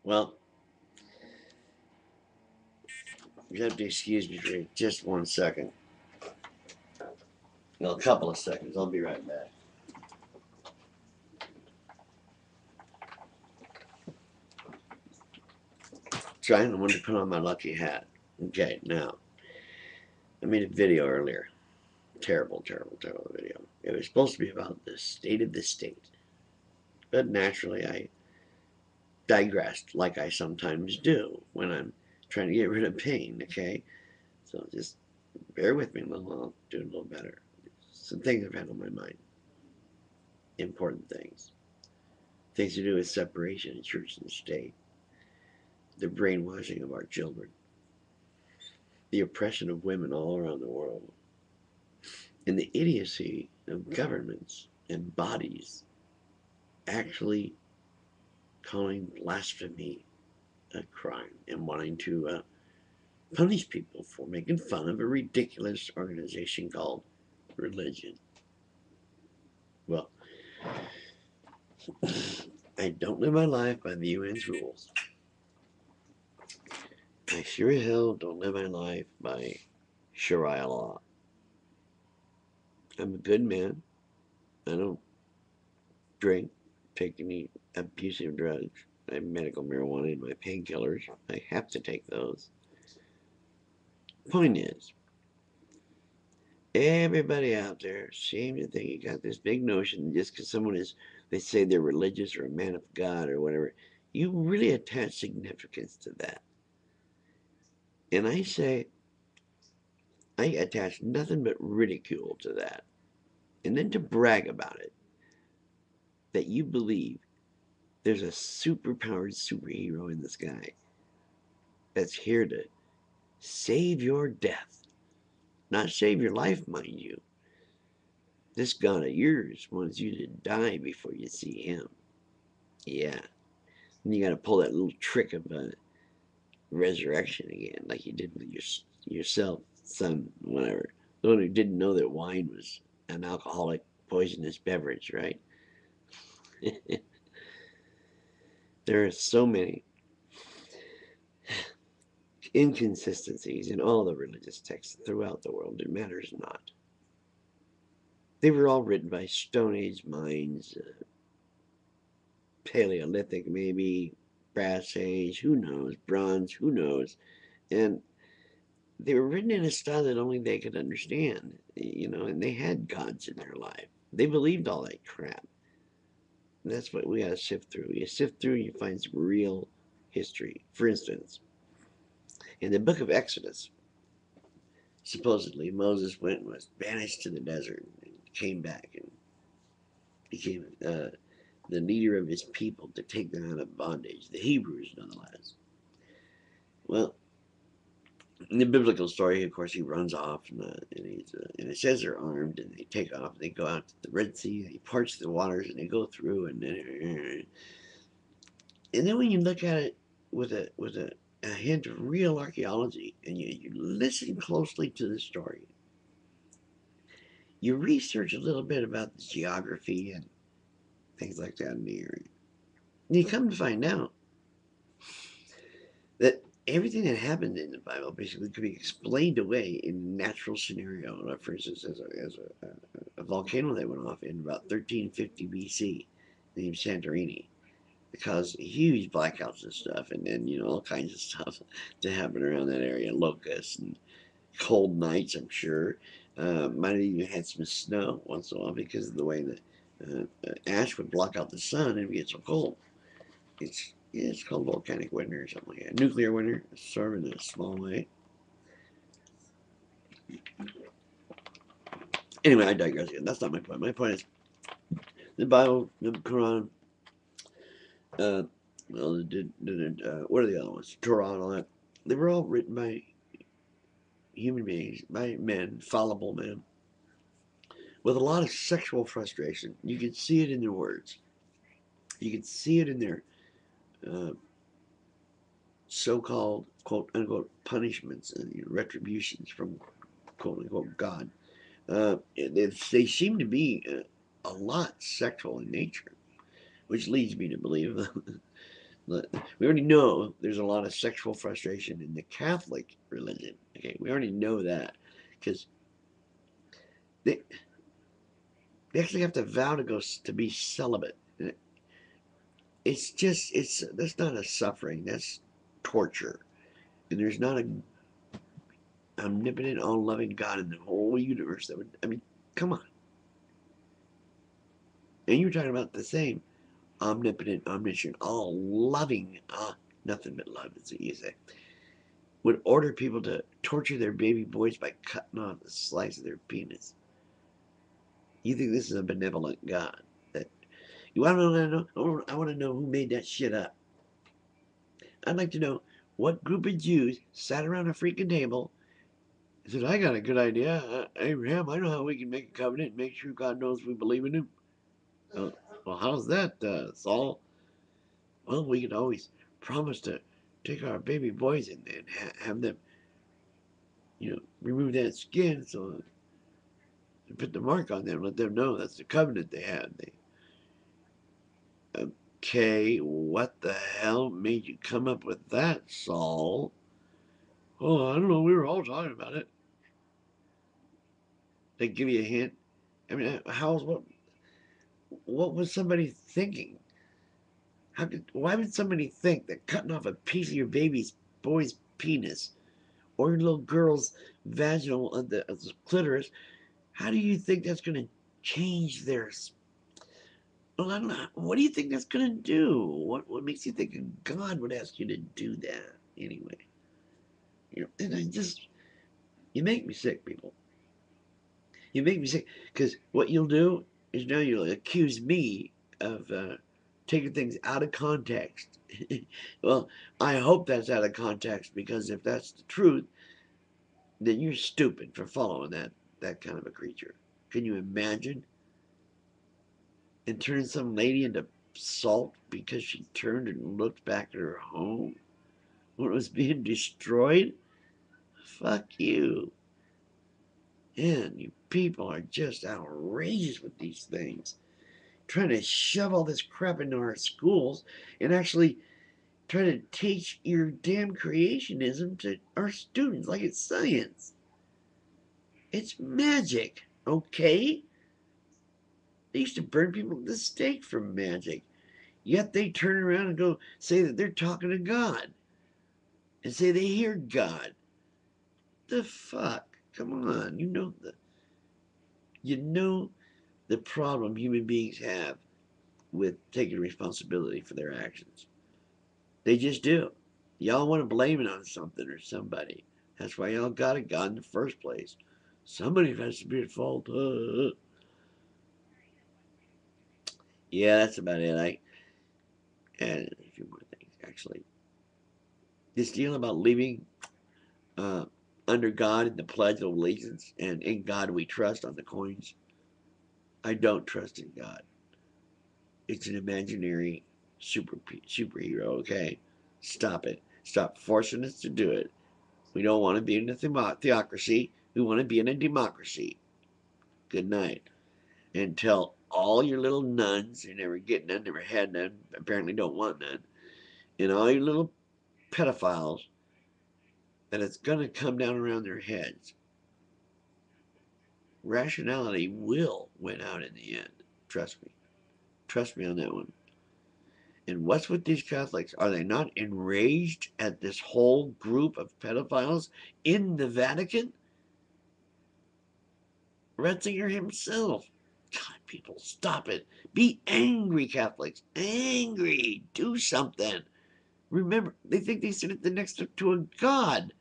Well, you have to excuse me for just 1 second. No, a couple of seconds. I'll be right back. Trying to want to put on my lucky hat. Okay, now I made a video earlier. Terrible, terrible, terrible video. It was supposed to be about the state of the state, but naturally I digressed, like I sometimes do when I'm trying to get rid of pain. Okay, so just bear with me a little. I'll do it a little better. Some things I've had on my mind. Important things. Things to do with separation of church and state. The brainwashing of our children. The oppression of women all around the world. And the idiocy of governments and bodies actually calling blasphemy a crime and wanting to punish people for making fun of a ridiculous organization called religion. Well, I don't live my life by the UN's rules. I sure as hell don't live my life by Sharia law. I'm a good man. I don't drink, take any abusive drugs. I have medical marijuana and my painkillers. I have to take those. Point is, everybody out there seems to think you got this big notion just because someone is, they say they're religious or a man of God or whatever. You really attach significance to that. And I say, I attach nothing but ridicule to that. And then to brag about it, that you believe there's a superpowered superhero in the sky that's here to save your death. Not save your life, mind you. This God of yours wants you to die before you see him. Yeah. And you got to pull that little trick of resurrection again, like you did with yourself, son, whatever. The one who didn't know that wine was an alcoholic, poisonous beverage, right? There are so many inconsistencies in all the religious texts throughout the world. It matters not. They were all written by Stone Age minds, Paleolithic maybe, Brass Age, who knows, Bronze, who knows. And they were written in a style that only they could understand, and they had gods in their life. They believed all that crap. And that's what we gotta sift through. You sift through and you find some real history. For instance, in the book of Exodus, supposedly Moses went and was banished to the desert and came back and became the leader of his people to take them out of bondage, the Hebrews nonetheless. Well, in the biblical story, of course, he runs off and it says they're armed and they take off and they go out to the Red Sea, they parch the waters and they go through and then when you look at it with a hint of real archaeology and you listen closely to the story, you research a little bit about the geography and things like that in the area, and you come to find out that everything that happened in the Bible basically could be explained away in a natural scenario. For instance, as a volcano that went off in about 1350 BC named Santorini. It caused huge blackouts and stuff, and then all kinds of stuff to happen around that area, locusts and cold nights. I'm sure might have even had some snow once in a while because of the way that ash would block out the sun and it would get so cold. It's called volcanic winter or something like that. Nuclear winter, sort of in a small way. Anyway, I digress again. That's not my point. My point is the Bible, the Quran, what are the other ones? Torah and all that. They were all written by human beings, by men, fallible men, with a lot of sexual frustration. You can see it in their words. You can see it in their uh, so-called quote unquote punishments and retributions from quote unquote God. They seem to be a lot sexual in nature, which leads me to believe We already know there's a lot of sexual frustration in the Catholic religion. Okay, we already know that because they they actually have to vow to go to be celibate. It's just that's not a suffering. That's torture. And there's not a omnipotent, all-loving God in the whole universe that would. I mean, come on. And you're talking about the same omnipotent, omniscient, all-loving, nothing but love, is what you say, would order people to torture their baby boys by cutting off a slice of their penis. You think this is a benevolent God? That you want to know? I want to know who made that shit up. I'd like to know what group of Jews sat around a freaking table and said, "I got a good idea, Abraham. I know how we can make a covenant and make sure God knows we believe in Him." Well, how's that, Saul? Well, we can always promise to take our baby boys and have them, remove that skin so put the mark on them, let them know that's the covenant they had. Okay, what the hell made you come up with that, Saul? Oh, I don't know. We were all talking about it. They give you a hint. I mean, what was somebody thinking? Why would somebody think that cutting off a piece of your boy's penis or your little girl's vaginal the clitoris? How do you think that's going to change their? Well, I don't know. What do you think that's going to do? What makes you think God would ask you to do that anyway? And you make me sick, people. You make me sick because what you'll do is now you'll accuse me of taking things out of context. Well, I hope that's out of context because if that's the truth, then you're stupid for following that kind of a creature. Can you imagine? And turn some lady into salt because she turned and looked back at her home when it was being destroyed? Fuck you. Man, you people are just outrageous with these things. Trying to shove all this crap into our schools and actually trying to teach your damn creationism to our students like it's science. It's magic, okay? They used to burn people at the stake for magic. Yet they turn around and go say that they're talking to God and say they hear God. The fuck? Come on. You know the problem human beings have with taking responsibility for their actions. They just do. Y'all want to blame it on something or somebody. That's why y'all got a God in the first place. Somebody has to be at fault. Yeah, that's about it. I added a few more things, actually. This deal about living uh, under God in the Pledge of Allegiance and in God we trust on the coins. I don't trust in God. It's an imaginary superhero, okay? Stop it. Stop forcing us to do it. We don't want to be in a theocracy. We want to be in a democracy. Good night. And tell all your little nuns who never get none, never had none, apparently don't want none, and all your little pedophiles that it's going to come down around their heads. Rationality will win out in the end. Trust me. Trust me on that one. And what's with these Catholics? Are they not enraged at this whole group of pedophiles in the Vatican? Ratzinger himself. God, people, stop it. Be angry, Catholics. Angry. Do something. Remember, they think they sit at the next to a God.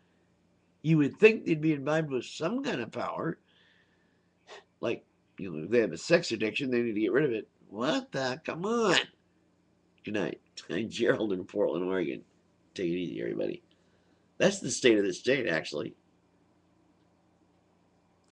You would think they'd be imbibed with some kind of power. Like, if they have a sex addiction, they need to get rid of it. What the? Come on. Good night. I'm Gerald in Portland, Oregon. Take it easy, everybody. That's the state of the state, actually.